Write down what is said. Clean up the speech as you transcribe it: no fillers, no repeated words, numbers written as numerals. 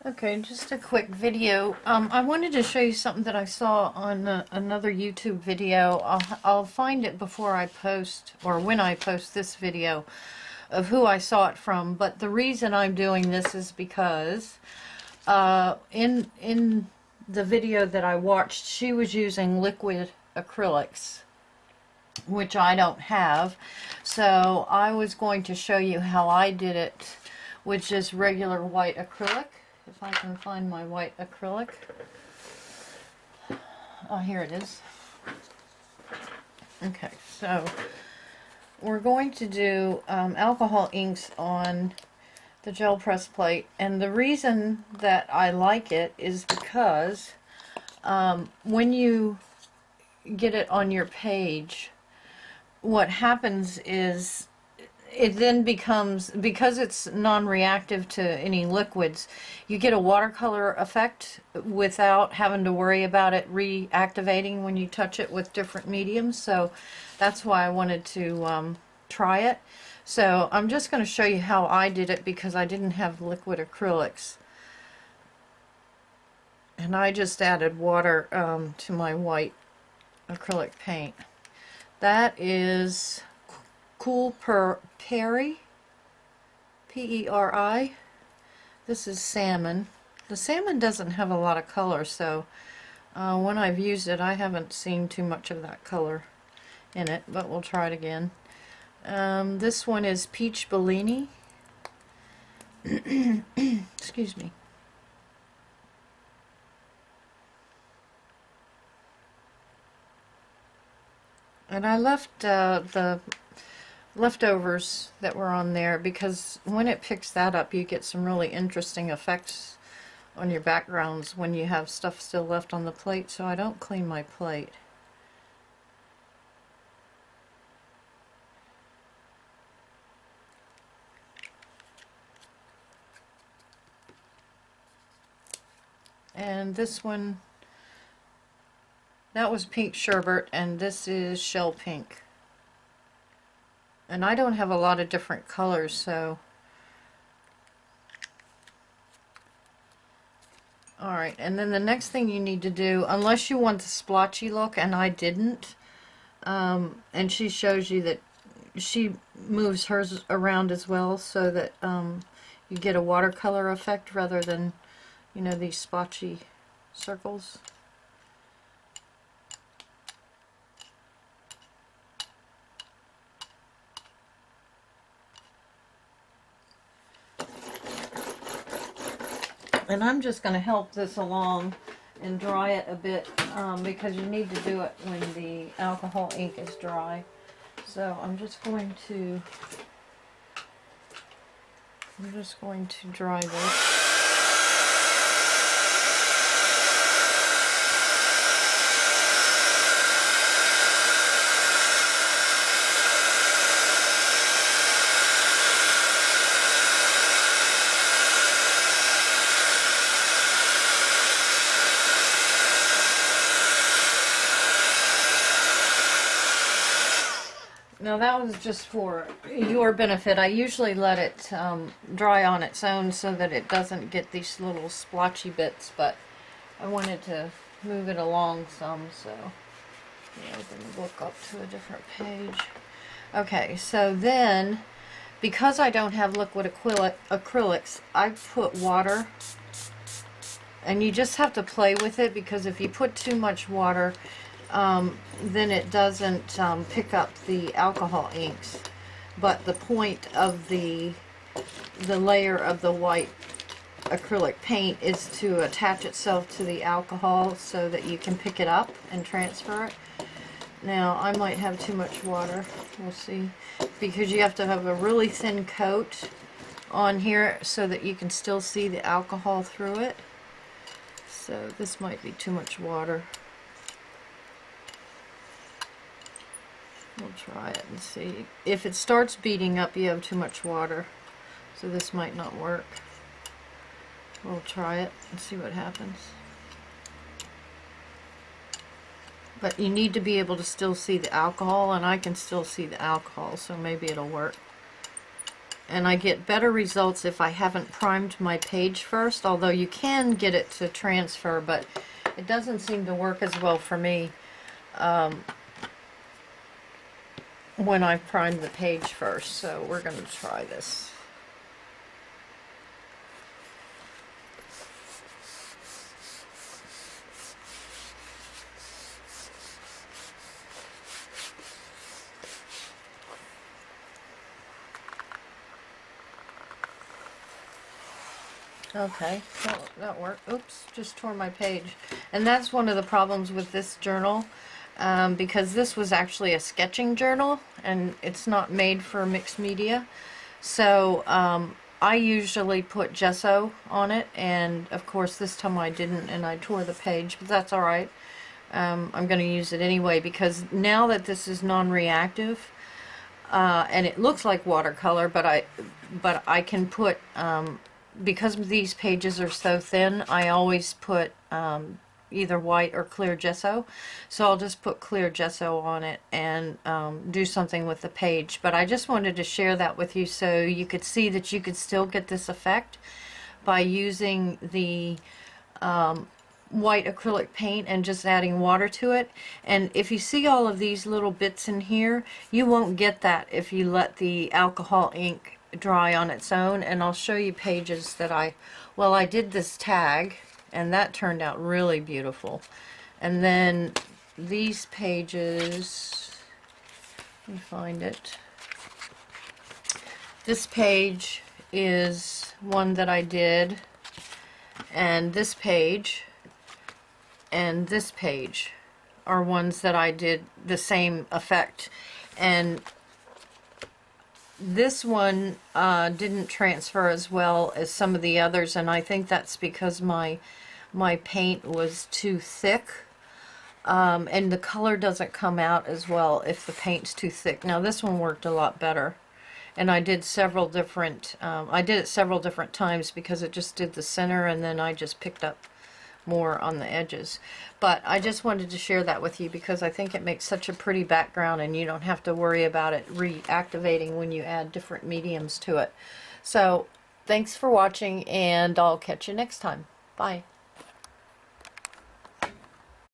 Okay, just a quick video. I wanted to show you something that I saw on another YouTube video. I'll find it before I post, or when I post this video, of who I saw it from. But the reason I'm doing this is because in the video that I watched, she was using liquid acrylics, which I don't have. So I was going to show you how I did it with just regular white acrylic. If I can find my white acrylic. Oh, here it is. Okay, so we're going to do alcohol inks on the gel press plate, and the reason that I like it is because when you get it on your page, what happens is it then becomes, because it's non-reactive to any liquids, you get a watercolor effect without having to worry about it reactivating when you touch it with different mediums. So that's why I wanted to try it. So I'm just going to show you how I did it because I didn't have liquid acrylics. And I just added water to my white acrylic paint. That is Cool Peri, P-E-R-I. This is salmon. The salmon doesn't have a lot of color, so when I've used it, I haven't seen too much of that color in it, but we'll try it again. This one is Peach Bellini. Excuse me. And I left the leftovers that were on there because when it picks that up, you get some really interesting effects on your backgrounds when you have stuff still left on the plate. So I don't clean my plate. And this one, that was Pink Sherbet, and this is Shell Pink. And I don't have a lot of different colors, so alright, and then the next thing you need to do, unless you want the splotchy look, and I didn't, and she shows you that she moves hers around as well so that you get a watercolor effect rather than, you know, these splotchy circles. And I'm just going to help this along and dry it a bit because you need to do it when the alcohol ink is dry. So I'm just going to dry this. Now that was just for your benefit. I usually let it dry on its own so that it doesn't get these little splotchy bits, but I wanted to move it along some, so open the book up to a different page. Okay, so then, because I don't have liquid acrylics, I put water, and you just have to play with it because if you put too much water, then it doesn't pick up the alcohol inks. But the point of the layer of the white acrylic paint is to attach itself to the alcohol so that you can pick it up and transfer it. Now I might have too much water, we'll see, because you have to have a really thin coat on here so that you can still see the alcohol through it. So this might be too much water. We'll try it and see. If it starts beating up, you have too much water. So this might not work. We'll try it and see what happens. But you need to be able to still see the alcohol, and I can still see the alcohol, so maybe it'll work. and I get better results if I haven't primed my page first, although you can get it to transfer, but it doesn't seem to work as well for me when I've primed the page first. So we're going to try this. Okay, that worked. Oops, just tore my page. And that's one of the problems with this journal, because this was actually a sketching journal, and it's not made for mixed media. So I usually put gesso on it, and of course this time I didn't, and I tore the page, but that's alright. I'm going to use it anyway, because now that this is non-reactive, and it looks like watercolor, but I can put, because these pages are so thin, I always put either white or clear gesso. So I'll just put clear gesso on it and do something with the page. But I just wanted to share that with you so you could see that you could still get this effect by using the white acrylic paint and just adding water to it. And if you see all of these little bits in here, you won't get that if you let the alcohol ink dry on its own. And I'll show you pages that I did this tag, and that turned out really beautiful. And then these pages, let me find it. This page is one that I did, and this page and this page are ones that I did the same effect. And this one didn't transfer as well as some of the others, and I think that's because my paint was too thick, and the color doesn't come out as well if the paint's too thick. Now this one worked a lot better, and I did several different I did it several different times because it just did the center, and then I just picked up more on the edges. But I just wanted to share that with you because I think it makes such a pretty background, and you don't have to worry about it reactivating when you add different mediums to it. So thanks for watching, and I'll catch you next time. Bye.